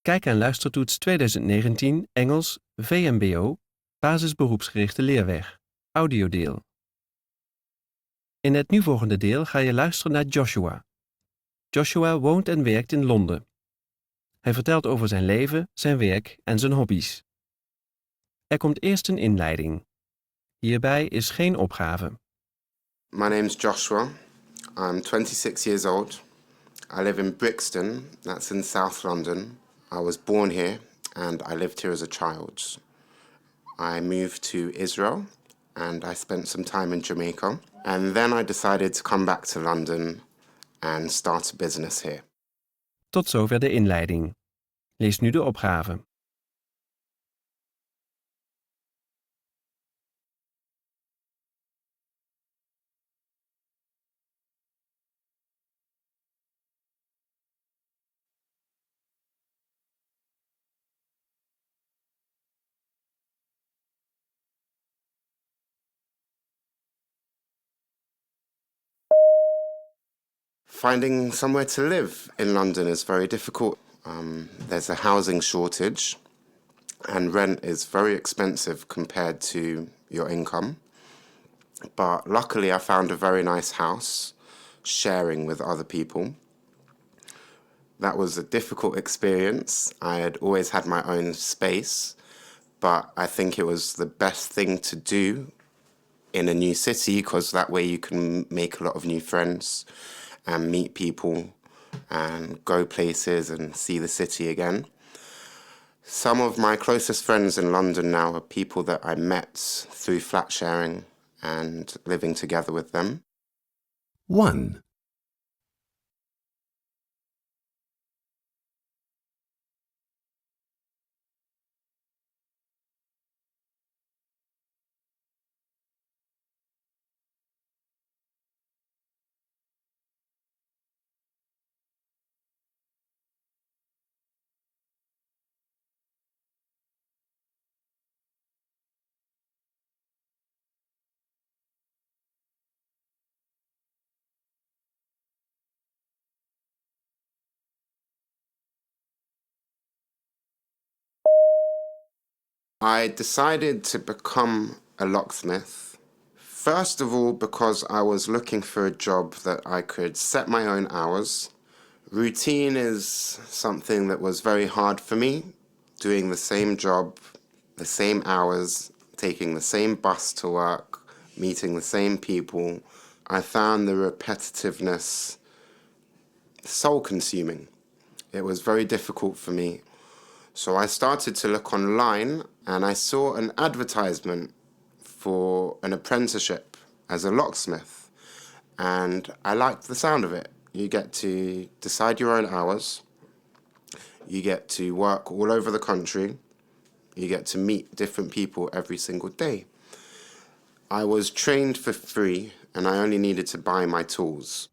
Kijk en luistertoets 2019 Engels vmbo, basisberoepsgerichte leerweg, audiodeel. In het nu volgende deel ga je luisteren naar Joshua. Joshua woont en werkt in Londen. Hij vertelt over zijn leven, zijn werk en zijn hobby's. Er komt eerst een inleiding. Hierbij is geen opgave. My name's Joshua. I'm 26 years old. I live in Brixton, that's in South London. I was born here and I lived here as a child. I moved to Israel and I spent some time in Jamaica. And then I decided to come back to London and start a business here. Tot zover de inleiding. Lees nu de opgave. Finding somewhere to live in London is very difficult. There's a housing shortage and rent is very expensive compared to your income. But luckily I found a very nice house, sharing with other people. That was a difficult experience. I had always had my own space, but I think it was the best thing to do in a new city because that way you can make a lot of new friends and meet people and go places and see the city again. Some of my closest friends in London now are people that I met through flat sharing and living together with them. 1. I decided to become a locksmith, first of all because I was looking for a job that I could set my own hours. Routine is something that was very hard for me, doing the same job, the same hours, taking the same bus to work, meeting the same people. I found the repetitiveness soul-consuming. It was very difficult for me. So I started to look online and I saw an advertisement for an apprenticeship as a locksmith. And I liked the sound of it. You get to decide your own hours. You get to work all over the country. You get to meet different people every single day. I was trained for free and I only needed to buy my tools.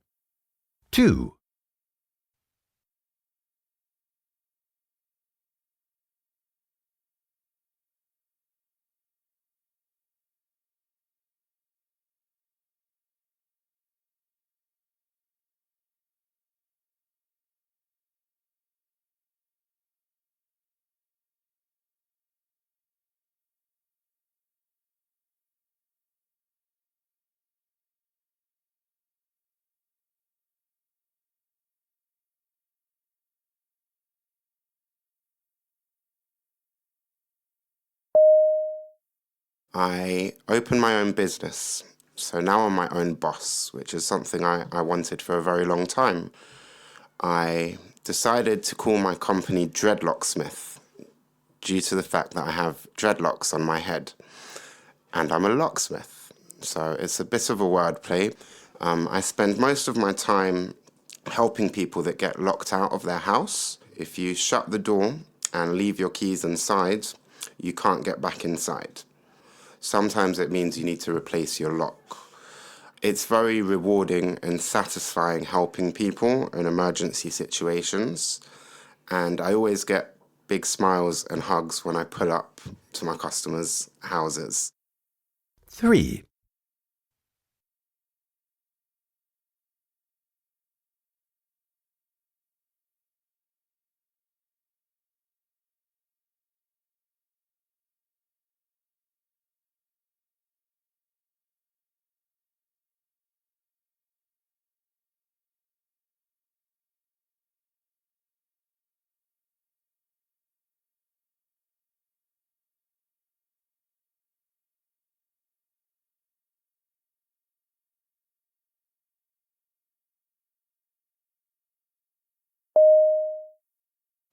2. I opened my own business. So now I'm my own boss, which is something I wanted for a very long time. I decided to call my company Dreadlocksmith due to the fact that I have dreadlocks on my head. And I'm a locksmith. So it's a bit of a wordplay. I spend most of my time helping people that get locked out of their house. If you shut the door and leave your keys inside, you can't get back inside. Sometimes it means you need to replace your lock. It's very rewarding and satisfying helping people in emergency situations. And I always get big smiles and hugs when I pull up to my customers' houses. 3.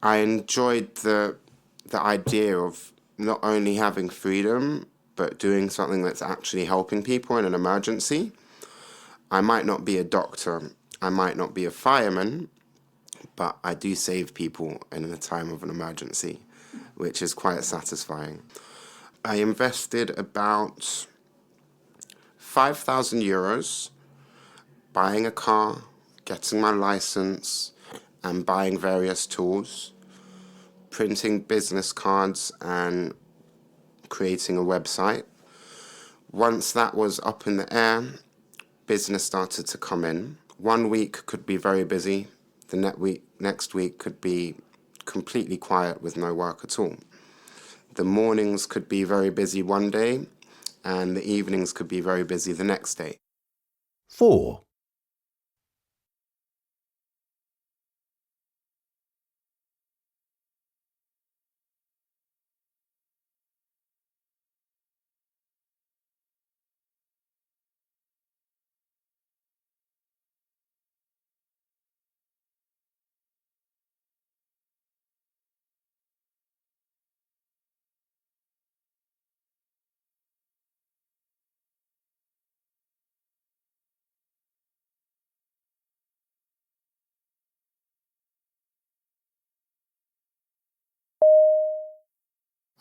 I enjoyed the idea of not only having freedom, but doing something that's actually helping people in an emergency. I might not be a doctor, I might not be a fireman, but I do save people in a time of an emergency, which is quite satisfying. I invested about €5,000 buying a car, getting my license, and buying various tools, printing business cards and creating a website. Once that was up in the air, business started to come in. 1 week could be very busy. The next week could be completely quiet with no work at all. The mornings could be very busy one day, and the evenings could be very busy the next day. 4.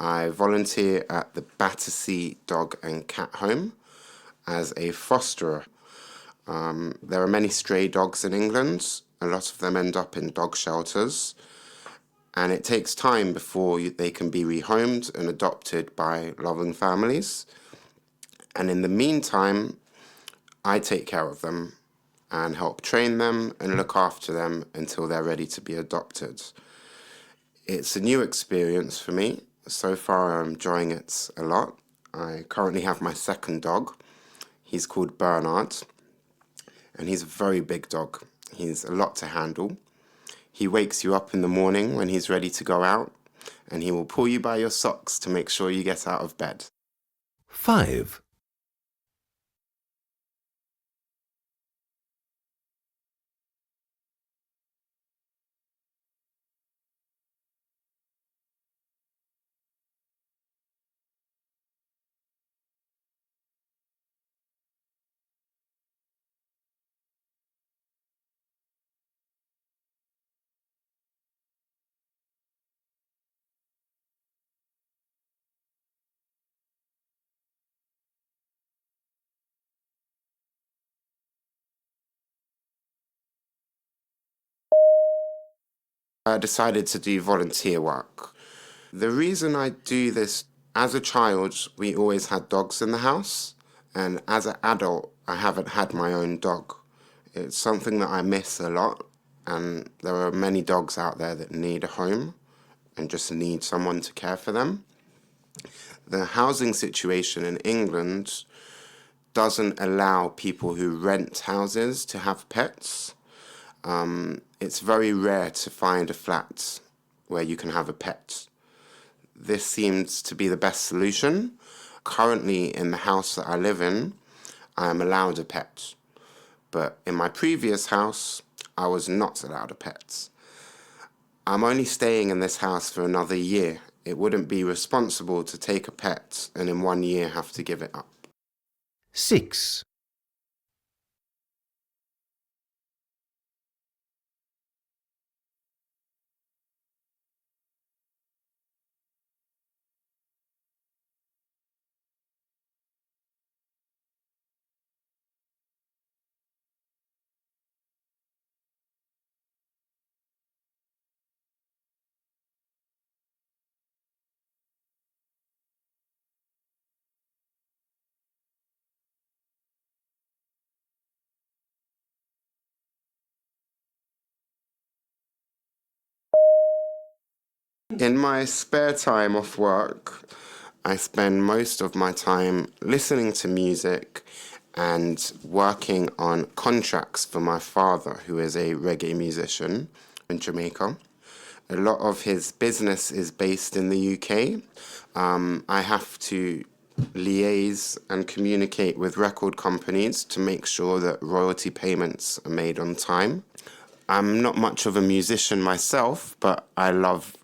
I volunteer at the Battersea Dog and Cat Home as a fosterer. There are many stray dogs in England. A lot of them end up in dog shelters, and it takes time before they can be rehomed and adopted by loving families. And in the meantime, I take care of them and help train them and look after them until they're ready to be adopted. It's a new experience for me. So far, I'm enjoying it a lot. I currently have my second dog. He's called Bernard, and he's a very big dog. He's a lot to handle. He wakes you up in the morning when he's ready to go out, and he will pull you by your socks to make sure you get out of bed. 5. I decided to do volunteer work. The reason I do this, as a child, we always had dogs in the house, and as an adult, I haven't had my own dog. It's something that I miss a lot, and there are many dogs out there that need a home and just need someone to care for them. The housing situation in England doesn't allow people who rent houses to have pets. It's very rare to find a flat where you can have a pet. This seems to be the best solution. Currently, in the house that I live in, I am allowed a pet. But in my previous house, I was not allowed a pet. I'm only staying in this house for another year. It wouldn't be responsible to take a pet and in 1 year have to give it up. 6. In my spare time off work, I spend most of my time listening to music and working on contracts for my father, who is a reggae musician in Jamaica. A lot of his business is based in the UK. I have to liaise and communicate with record companies to make sure that royalty payments are made on time. I'm not much of a musician myself, but I love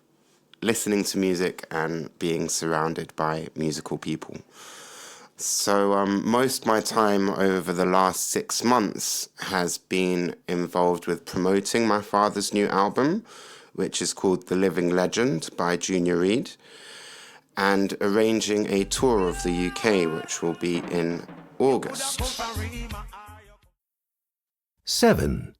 listening to music and being surrounded by musical people. So most of my time over the last 6 months has been involved with promoting my father's new album, which is called The Living Legend by Junior Reid, and arranging a tour of the UK, which will be in August. 7.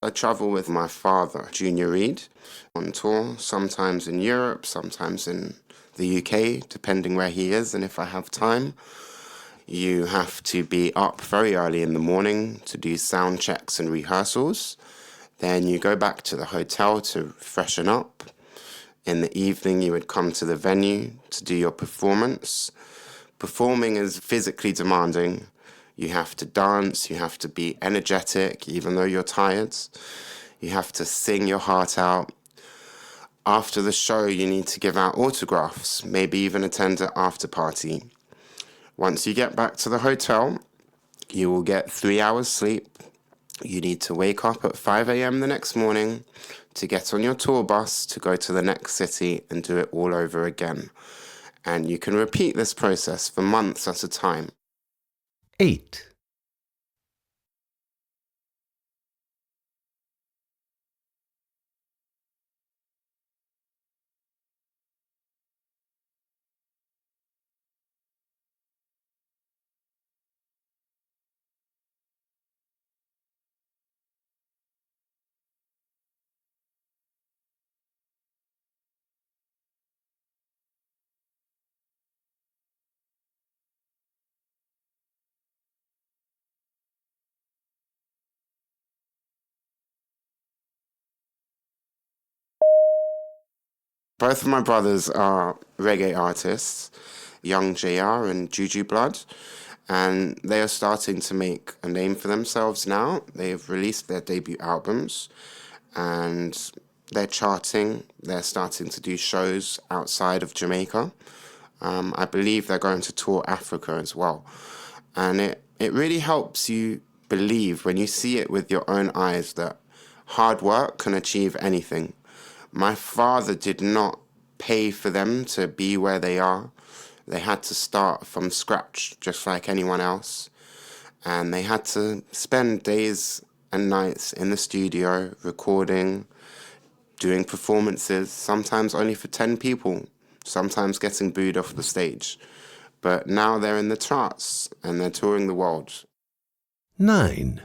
I travel with my father, Junior Reid, on tour, sometimes in Europe, sometimes in the UK, depending where he is and if I have time. You have to be up very early in the morning to do sound checks and rehearsals. Then you go back to the hotel to freshen up. In the evening, you would come to the venue to do your performance. Performing is physically demanding. You have to dance, you have to be energetic, even though you're tired. You have to sing your heart out. After the show, you need to give out autographs, maybe even attend an after party. Once you get back to the hotel, you will get 3 hours sleep. You need to wake up at 5 a.m. the next morning to get on your tour bus to go to the next city and do it all over again. And you can repeat this process for months at a time. 8. Both of my brothers are reggae artists, Young JR and Juju Blood, and they are starting to make a name for themselves now. They've released their debut albums and they're charting. They're starting to do shows outside of Jamaica. I believe they're going to tour Africa as well. And it really helps you believe when you see it with your own eyes that hard work can achieve anything. My father did not pay for them to be where they are. They had to start from scratch, just like anyone else. And they had to spend days and nights in the studio, recording, doing performances, sometimes only for 10 people, sometimes getting booed off the stage. But now they're in the charts and they're touring the world. 9.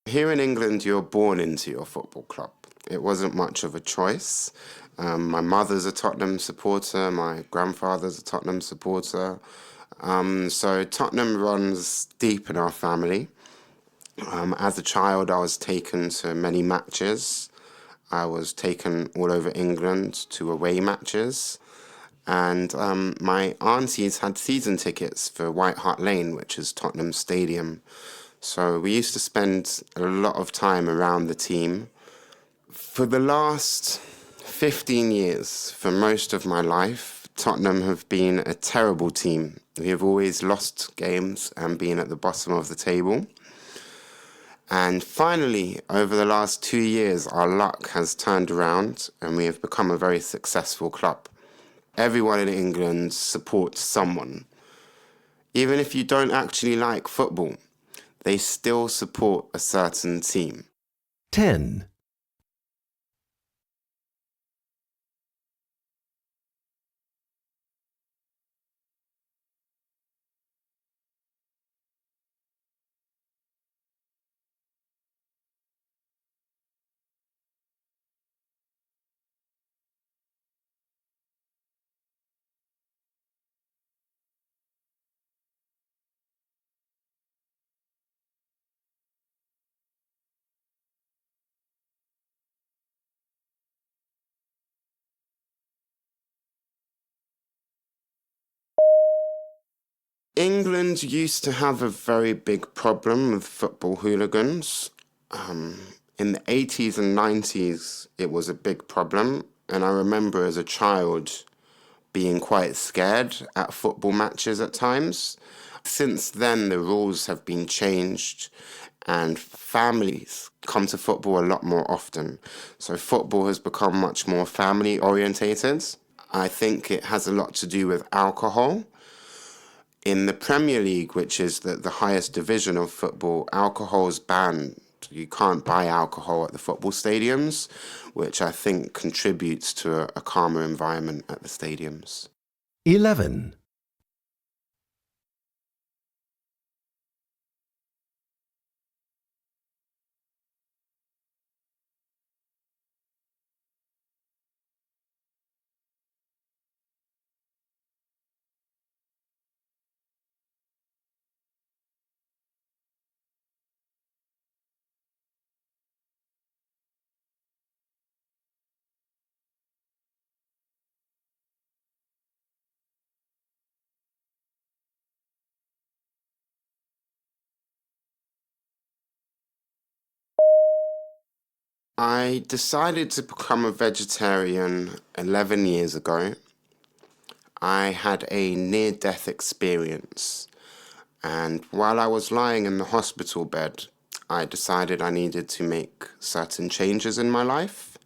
Here in England, you're born into your football club. It wasn't much of a choice. My mother's a Tottenham supporter, my grandfather's a Tottenham supporter. So Tottenham runs deep in our family. As a child, I was taken to many matches. I was taken all over England to away matches. And my aunties had season tickets for White Hart Lane, which is Tottenham Stadium. So we used to spend a lot of time around the team. For the last 15 years, for most of my life, Tottenham have been a terrible team. We have always lost games and been at the bottom of the table. And finally, over the last 2 years, our luck has turned around and we have become a very successful club. Everyone in England supports someone. Even if you don't actually like football, they still support a certain team. 10. England used to have a very big problem with football hooligans. In the 80s and 90s, it was a big problem. And I remember as a child being quite scared at football matches at times. Since then, the rules have been changed and families come to football a lot more often. So football has become much more family orientated. I think it has a lot to do with alcohol. In the Premier League, which is the highest division of football, alcohol is banned. You can't buy alcohol at the football stadiums, which I think contributes to a calmer environment at the stadiums. 11. I decided to become a vegetarian 11 years ago. I had a near-death experience, and while I was lying in the hospital bed, I decided I needed to make certain changes in my life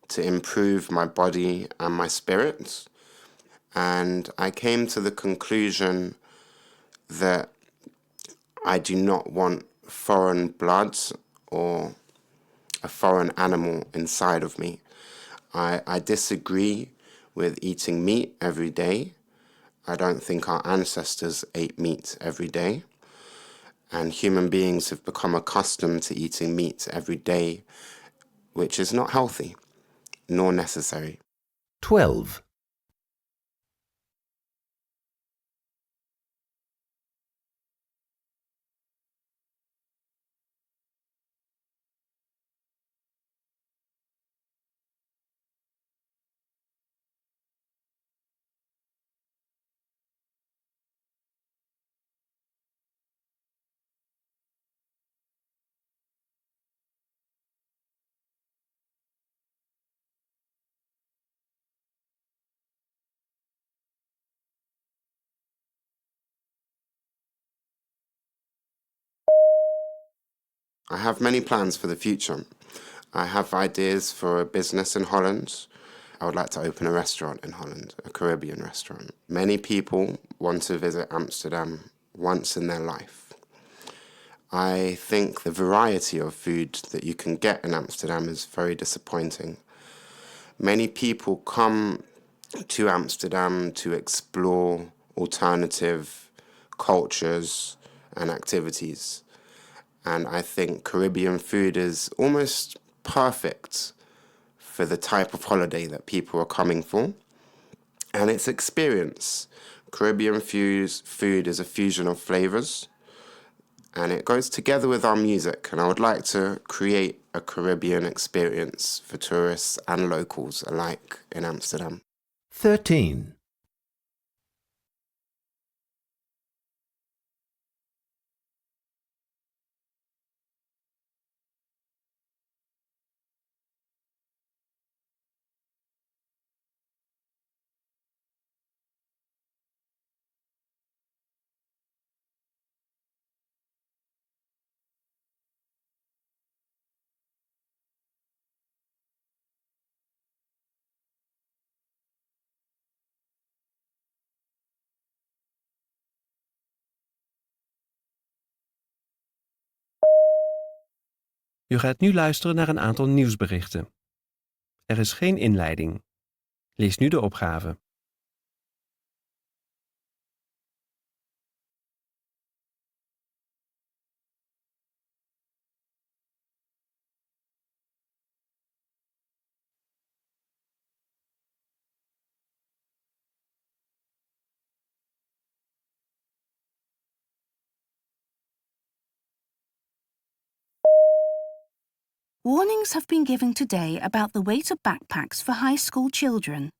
to improve my body and my spirit. And I came to the conclusion that I do not want foreign blood or a foreign animal inside of me. I disagree with eating meat every day. I don't think our ancestors ate meat every day. And human beings have become accustomed to eating meat every day, which is not healthy nor necessary. 12. I have many plans for the future. I have ideas for a business in Holland. I would like to open a restaurant in Holland, a Caribbean restaurant. Many people want to visit Amsterdam once in their life. I think the variety of food that you can get in Amsterdam is very disappointing. Many people come to Amsterdam to explore alternative cultures and activities. And I think Caribbean food is almost perfect for the type of holiday that people are coming for. And its experience. Caribbean food is a fusion of flavors, and it goes together with our music. And I would like to create a Caribbean experience for tourists and locals alike in Amsterdam. 13. U gaat nu luisteren naar een aantal nieuwsberichten. Er is geen inleiding. Lees nu de opgave. Warnings have been given today about the weight of backpacks for high school children.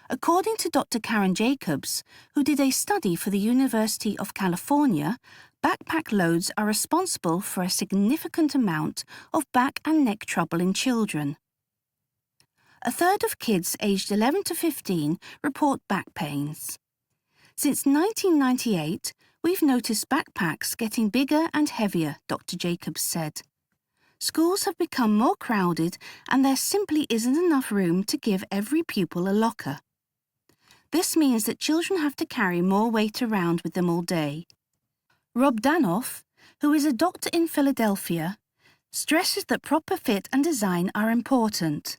According to Dr. Karen Jacobs, who did a study for the University of California, backpack loads are responsible for a significant amount of back and neck trouble in children. A third of kids aged 11 to 15 report back pains. Since 1998, we've noticed backpacks getting bigger and heavier, Dr. Jacobs said. Schools have become more crowded and there simply isn't enough room to give every pupil a locker. This means that children have to carry more weight around with them all day. Rob Danoff, who is a doctor in Philadelphia, stresses that proper fit and design are important.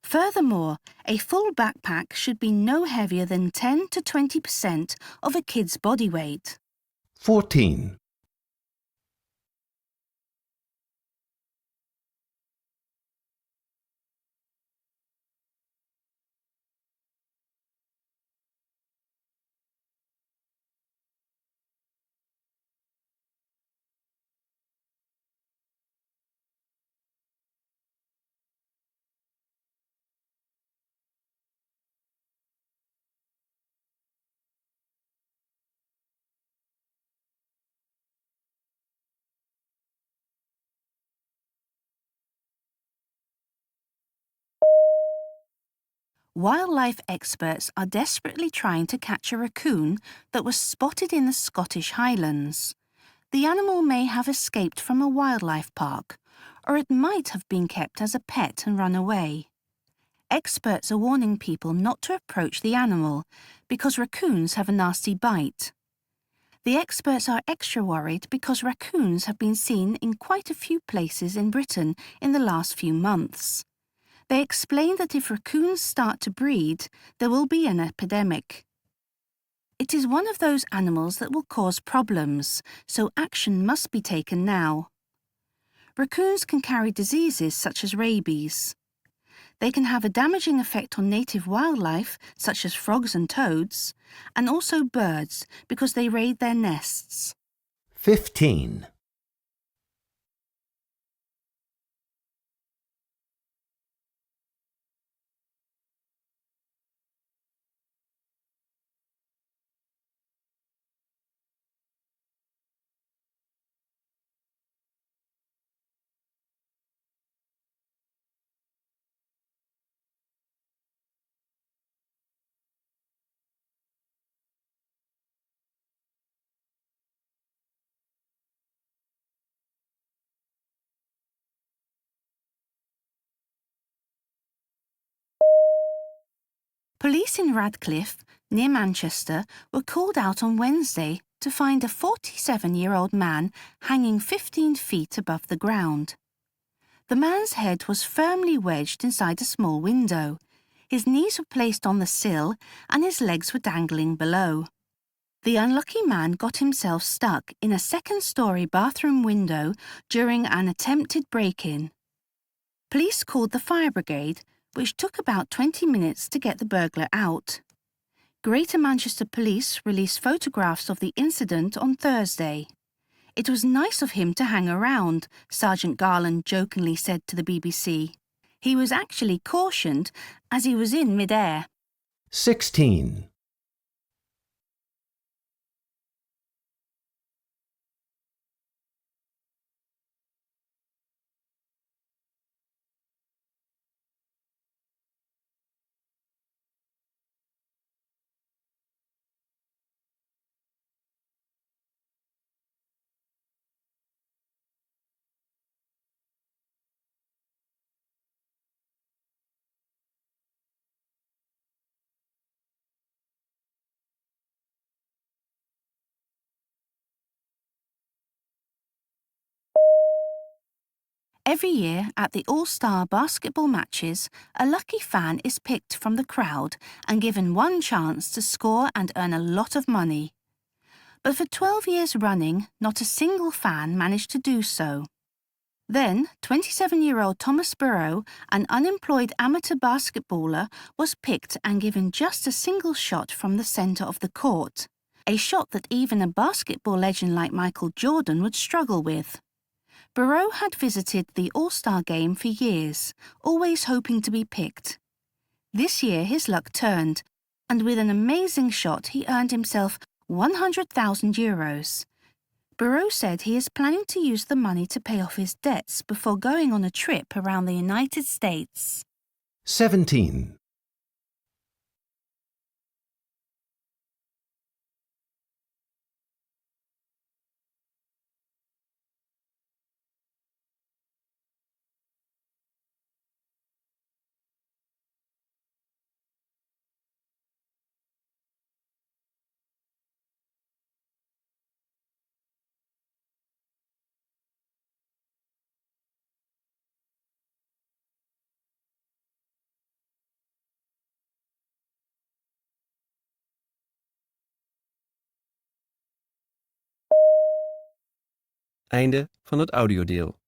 Furthermore, a full backpack should be no heavier than 10 to 20% of a kid's body weight. 14. Wildlife experts are desperately trying to catch a raccoon that was spotted in the Scottish Highlands. The animal may have escaped from a wildlife park, or it might have been kept as a pet and run away. Experts are warning people not to approach the animal because raccoons have a nasty bite. The experts are extra worried because raccoons have been seen in quite a few places in Britain in the last few months. They explain that if raccoons start to breed, there will be an epidemic. It is one of those animals that will cause problems, so action must be taken now. Raccoons can carry diseases such as rabies. They can have a damaging effect on native wildlife, such as frogs and toads, and also birds because they raid their nests. 15. Police in Radcliffe, near Manchester, were called out on Wednesday to find a 47-year-old man hanging 15 feet above the ground. The man's head was firmly wedged inside a small window. His knees were placed on the sill and his legs were dangling below. The unlucky man got himself stuck in a second-story bathroom window during an attempted break-in. Police called the fire brigade, which took about 20 minutes to get the burglar out. Greater Manchester Police released photographs of the incident on Thursday. "It was nice of him to hang around," Sergeant Garland jokingly said to the BBC. "He was actually cautioned as he was in mid-air." 16. Every year at the All-Star basketball matches, a lucky fan is picked from the crowd and given one chance to score and earn a lot of money. But for 12 years running, not a single fan managed to do so. Then, 27-year-old Thomas Burrow, an unemployed amateur basketballer, was picked and given just a single shot from the center of the court, a shot that even a basketball legend like Michael Jordan would struggle with. Burrow had visited the All-Star game for years, always hoping to be picked. This year his luck turned, and with an amazing shot he earned himself 100,000 euros. Burrow said he is planning to use the money to pay off his debts before going on a trip around the United States. 17. Einde van het audiodeel.